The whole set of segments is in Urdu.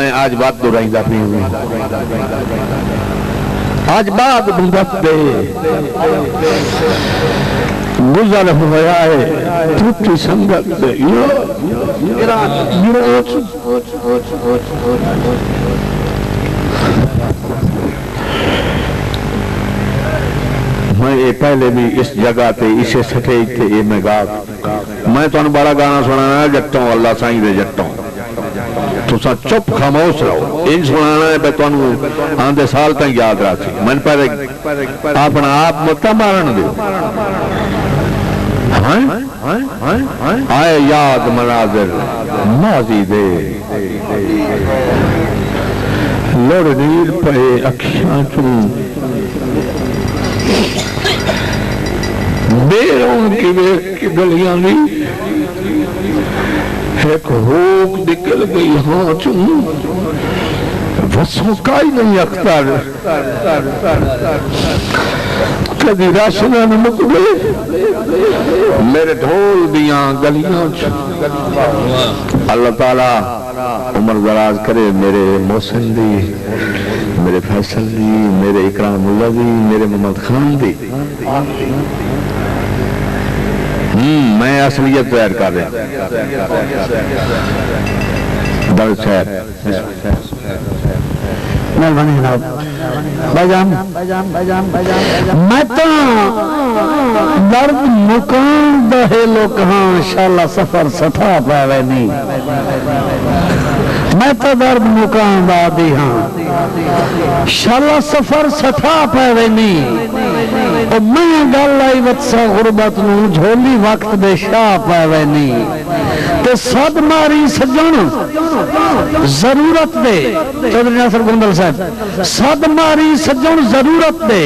میں آج بات دو رہی دا پی ہوئی آج بات بندت دے گزر ہویا ہے ٹوٹی سنگت دے میں یہ پہلے بھی اس جگہ تے اسے سٹیج تے یہ میں گا میں تو بڑا گانا سنانا ہے جٹوں اللہ سائیں دے جٹوں تو سا چپ خاموش رہو ان سنانا ہے بے تو آندھے سال تک یاد رکھی میں پہلے اپنا آپ متمارن دے آئے یاد مناظر ماضی دے لڑ نیر پہ اکھیاں چون بیرون کی بیک کی گلیاں لی ایک ہوک نکل گئی ہاں چون وسوں کائی نہیں اختار کدی راشنہ نمک گئے میرے ڈھول دیاں گلیاں اللہ تعالیٰ عمر دراز کرے میرے محسن دی میرے فیصل دی میرے اکرام اللہ دی میرے محمد خان دی میں اصلیت تیار کر رہا در شہر مہربانی جناب میں تو درد مکان دہے لوکہاں انشاءاللہ سفر سٹھا پاوے نہیں میں تو درد مکان دا دی ہاں انشاءاللہ سفر سٹھا پاوے نہیں اور میں گل آئی وطسا غربت نو جھولی وقت دے شاہ پاوے نہیں تے صد ماری سجن ضرورت دے چودھری ناصر گندل صاحب صد ماری سجن ضرورت دے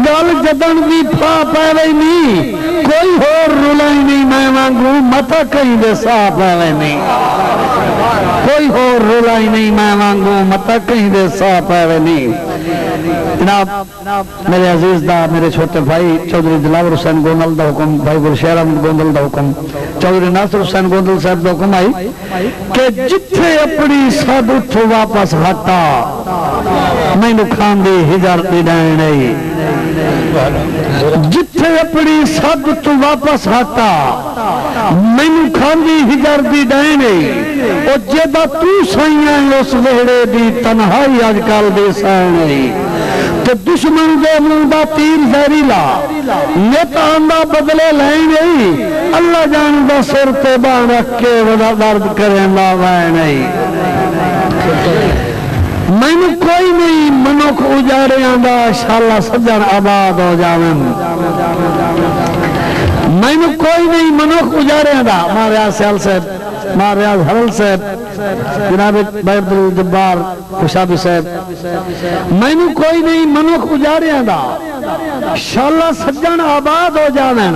گل جدن بھی پھا پاوے نہیں کوئی ہور رولائی نہیں میں مانگوں متا کہیں دے سا پاوے نہیں کوئی ہور رولائی نہیں میں مانگوں متا کہیں دے سا پاوے نہیں جناب میرے عزیز دا میرے چھوٹے بھائی چودھری دلاور حسین گوندل دا حکم بھائی گلشہر احمد گوندل دا حکم چودھری ناصر حسین گوندل صاحب دا حکم آئی کہ جتھے اپنی سب اٹھو واپس ہٹا میں نکھان دی ہجر دی ڈائن آئی جتھے اپنی سب تو واپس ہٹا میں نکھان دی ہجر دی ڈائن آئی اور جدہ تو سائیاں اس ویڑے دی تنہائی آج کال دی سائن آئی تو دشمن دے مندہ تیر زہریلا نیتا اندہ بدلے لائیں گئی اللہ جان دا سر تے بان رکھ کے ودا درد کریں لا وائن آئی میں نے کوئی نہیں منوک اجارے آندہ انشاءاللہ سجن آباد ہو جاویں میں نے کوئی نہیں منوک اجارے آندہ ہمارے آسیال صاحب ماریاض حرل صاحب جناب بیرد الجبار خوشابی صاحب میں نے کوئی نہیں منوک اجارے آندہ انشاءاللہ سجن آباد ہو جاویں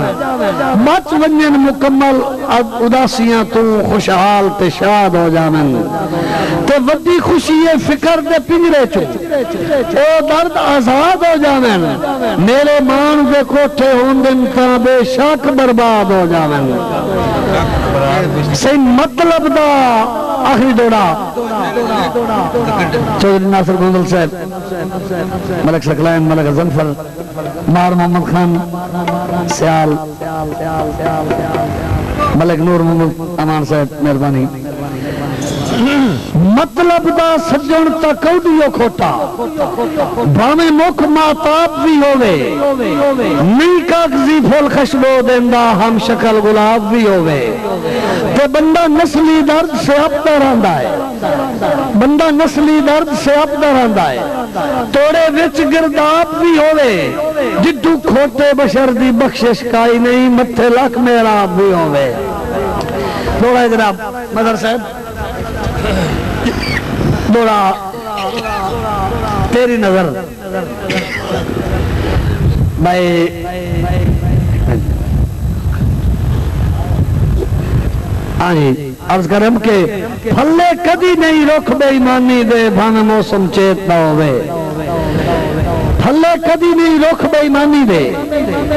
مچ ونین مکمل اداسیاں تو خوشحال تے شاد ہو جاویں تے وڈی خوشی فکر دے پنجرے چو او درد آزاد ہو جاویں میرے مان دے کوٹھے ہوندن تا بے شک برباد ہو جاویں صحیح مطلب دا آخری دوڑا چودھری ناصر گوندل صاحب ملک سکلائن ملک زنفر مار محمد خان سیال ملک نور محمد امان صاحب مہربانی مطلب دا سجن تا کوڈیو کھوٹا بھامے مکھ ماتاب بھی ہوئے نئی کاغذی پھول خشبو دیندہ ہم شکل گلاب بھی ہوئے کہ بندہ نسلی درد سے اب درہندہ ہے بندہ نسلی درد سے اب درہندہ ہے توڑے وچ گرداب بھی ہوئے جدو کھوٹے بشر دی بخشش کائی نہیں متھے لکھ میراب بھی ہوئے دوڑا ہے جناب مدر صاحب دوڑا تیری نظر بھائی آئی عرض کرم کہ پھلے کدی نہیں رکھ بے ایمانی دے بھانے موسم چیت نہ ہوئے پھلے کدی نہیں رکھ بے ایمانی دے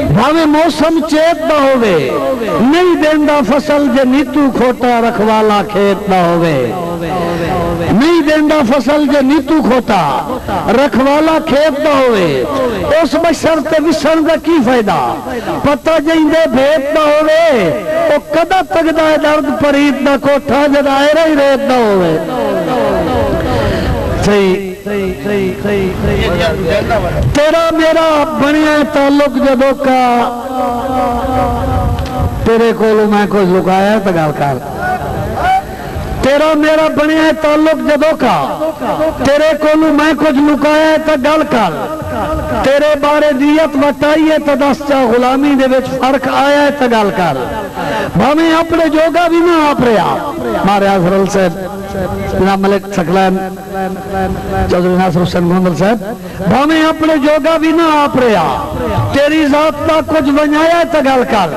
بھانے موسم چیت نہ ہوئے نہیں دیندہ فصل جے نیتو کھوٹا رکھوالا کھیت نہ ہوئے نہیں دیندا فصل جے نیتو کھوتا رکھوالا کھیت دا ہوئے اس بشر تے وسن دا کی فائدہ پتہ جیندے بھیت دا ہوئے او کدا تک دا درد پریت دا کوٹھا جدا رہی ریت دا ہوئے تیرا میرا بنیا تعلق جدو کا تیرے کولو میں کچھ لکایا تو گل کر تیرا میرا بنیا تعلق جدو کا تیرے کولو میں کچھ لکایا تو گل کر تیرے بارے دیت وٹائیے تو دس چا غلامی دے وچ فرق آیا تو گل کر بھامیں اپنے جوگا بھی نہ آپ رہا مارے حضرل سے جناب ملک سکلین چودھری ناصر حسین گوندل صاحب بھامیں اپنے جوگا بھی نہ آپ رہا تیری ذات تا کچھ بنایا تو گل کر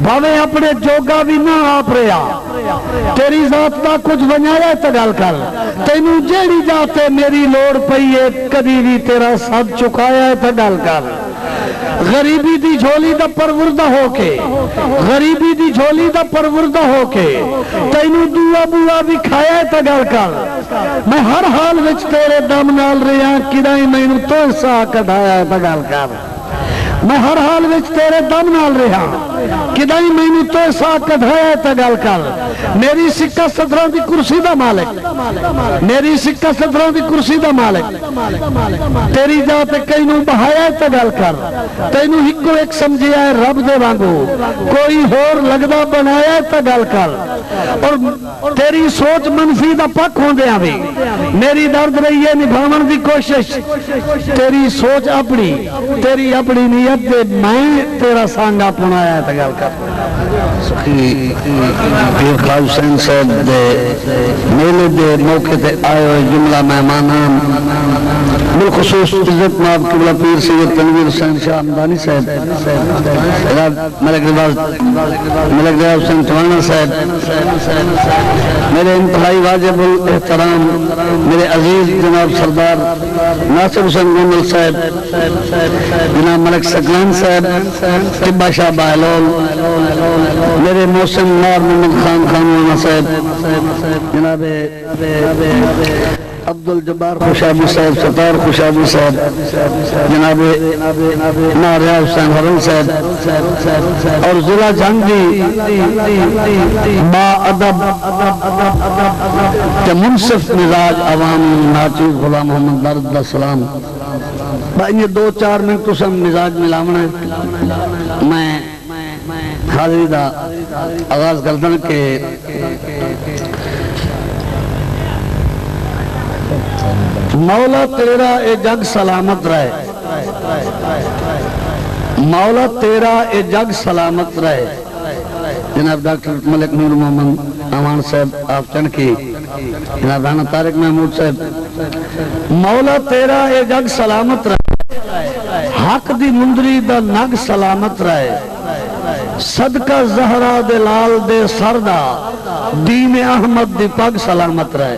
بھامیں اپنے جوگا بھی نہ آپ رہا تیری ذات تا کچھ بنایا تو گل کر تینوں جیڑی جاتے میری لوڑ پئیے کدی بھی تیرا ساتھ چکایا تو گل کر غریبی دی جھولی دا پروردہ ہو کے غریبی دی جھولی دا پروردہ ہو کے تینوں دعا بوا بھی کھایا تا گل کر میں ہر حال وچ تیرے دم نال رہا کدائی مینوں تو سا کڈایا تا گل کر میں ہر حال وچ تیرے دم نال رہا کدائی مینوں تو سا کڈایا تا گل کر میری سکہ صدران دی کرسی دا مالک میری سکہ صدران دی کرسی دا مالک تیری جات کینوں بہایا تا گل کر تینوں ہکو ایک سمجھیا ہے رب دے وانگو کوئی ہور لگدا بنایا تا گل کر اور تیری سوچ منفی دا پک ہوندیاں بھی میری درد رہی ہے نبھاون دی کوشش تیری سوچ اپنی تیری اپنی نیت دے میں تیرا سانگا پنایا تا گل کر پیر خواجہ حسین صاحب دے میلے دے موقع تے آئے ہوئے جملہ مہمانان بالخصوص عزت ماب قبلہ پیر سید تنویر حسین شاہ ہمدانی صاحب ملک رواز حسین توانا صاحب میرے انتہائی واجب الاحترام میرے عزیز جناب سردار ناصر حسین گوندل صاحب جناب ملک سکلان صاحب طبہ شاہ بہلول میرے محسن نار محمد خان خانوانا صاحب جناب عبدالجبار خوشابی صاحب ستار خوشابی صاحب جناب ناریہ حسین حرم صاحب اور ضلع جنگی با ادب کہ منصف مزاج عوام ناچیز غلام محمد بارد السلام بھائی یہ دو چار منٹ تو سم مزاج ملاونا ہے میں حاضری دا آغاز کردن کے مولا تیرا اے جگ سلامت رہے مولا تیرا اے جگ سلامت رہے جناب ڈاکٹر ملک نور محمد امان صاحب آپ چند کی جناب رانا طارق محمود صاحب مولا تیرا اے جگ سلامت رہے حق دی مندری دا نگ سلامت رہے صدقہ زہرہ دے لال دے سردہ دین احمد دی پگ سلامت رہے